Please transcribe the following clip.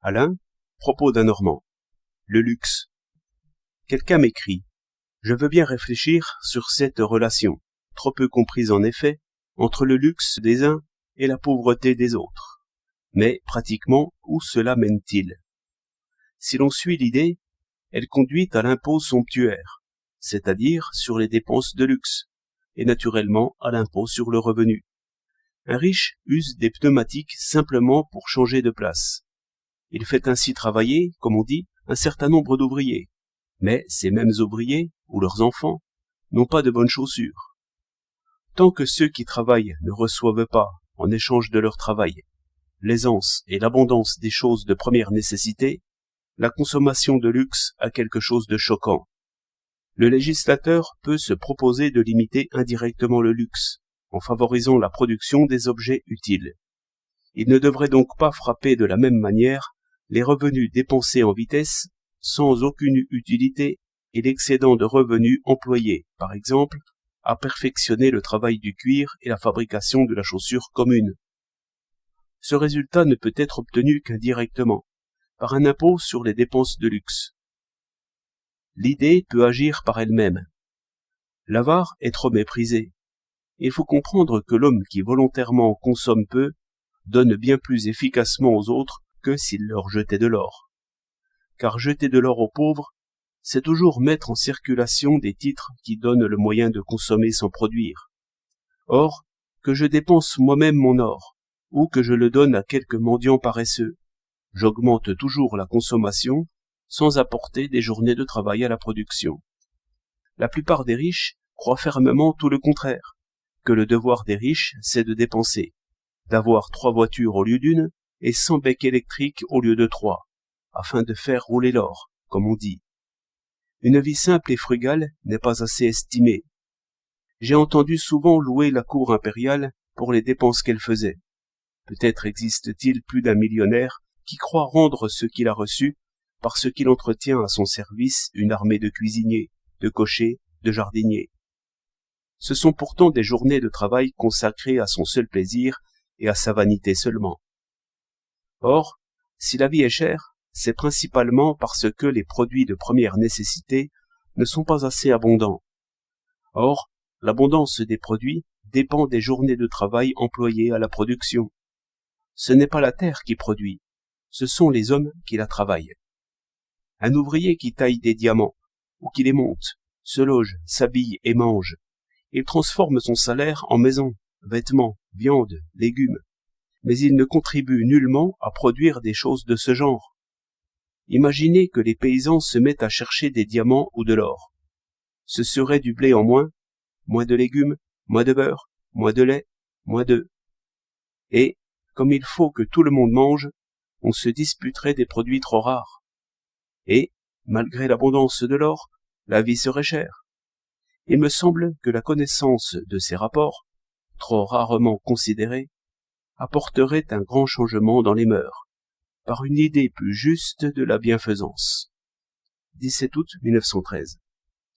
Alain, propos d'un Normand. Le luxe. Quelqu'un m'écrit. Je veux bien réfléchir sur cette relation, trop peu comprise en effet, entre le luxe des uns et la pauvreté des autres. Mais, pratiquement, où cela mène-t-il? Si l'on suit l'idée, elle conduit à l'impôt somptuaire, c'est-à-dire sur les dépenses de luxe, et naturellement à l'impôt sur le revenu. Un riche use des pneumatiques simplement pour changer de place. Il fait ainsi travailler, comme on dit, un certain nombre d'ouvriers. Mais ces mêmes ouvriers, ou leurs enfants, n'ont pas de bonnes chaussures. Tant que ceux qui travaillent ne reçoivent pas, en échange de leur travail, l'aisance et l'abondance des choses de première nécessité, la consommation de luxe a quelque chose de choquant. Le législateur peut se proposer de limiter indirectement le luxe, en favorisant la production des objets utiles. Il ne devrait donc pas frapper de la même manière les revenus dépensés en vitesse, sans aucune utilité, et l'excédent de revenus employés, par exemple, à perfectionner le travail du cuir et la fabrication de la chaussure commune. Ce résultat ne peut être obtenu qu'indirectement, par un impôt sur les dépenses de luxe. L'idée peut agir par elle-même. L'avare est trop méprisé. Il faut comprendre que l'homme qui volontairement consomme peu donne bien plus efficacement aux autres que s'il leur jetait de l'or. Car jeter de l'or aux pauvres, c'est toujours mettre en circulation des titres qui donnent le moyen de consommer sans produire. Or, que je dépense moi-même mon or, ou que je le donne à quelque mendiant paresseux, j'augmente toujours la consommation sans apporter des journées de travail à la production. La plupart des riches croient fermement tout le contraire, que le devoir des riches, c'est de dépenser, d'avoir 3 voitures au lieu d'une et 100 becs électriques au lieu de 3, afin de faire rouler l'or, comme on dit. Une vie simple et frugale n'est pas assez estimée. J'ai entendu souvent louer la cour impériale pour les dépenses qu'elle faisait. Peut-être existe-t-il plus d'un millionnaire qui croit rendre ce qu'il a reçu parce qu'il entretient à son service une armée de cuisiniers, de cochers, de jardiniers. Ce sont pourtant des journées de travail consacrées à son seul plaisir et à sa vanité seulement. Or, si la vie est chère, c'est principalement parce que les produits de première nécessité ne sont pas assez abondants. Or, l'abondance des produits dépend des journées de travail employées à la production. Ce n'est pas la terre qui produit, ce sont les hommes qui la travaillent. Un ouvrier qui taille des diamants, ou qui les monte, se loge, s'habille et mange. Il transforme son salaire en maison, vêtements, viande, légumes. Mais il ne contribue nullement à produire des choses de ce genre. Imaginez que les paysans se mettent à chercher des diamants ou de l'or. Ce serait du blé en moins de légumes, moins de beurre, moins de lait, moins d'œufs. Et, comme il faut que tout le monde mange, on se disputerait des produits trop rares. Et, malgré l'abondance de l'or, la vie serait chère. Il me semble que la connaissance de ces rapports, trop rarement considérés, apporterait un grand changement dans les mœurs, par une idée plus juste de la bienfaisance. 17 août 1913.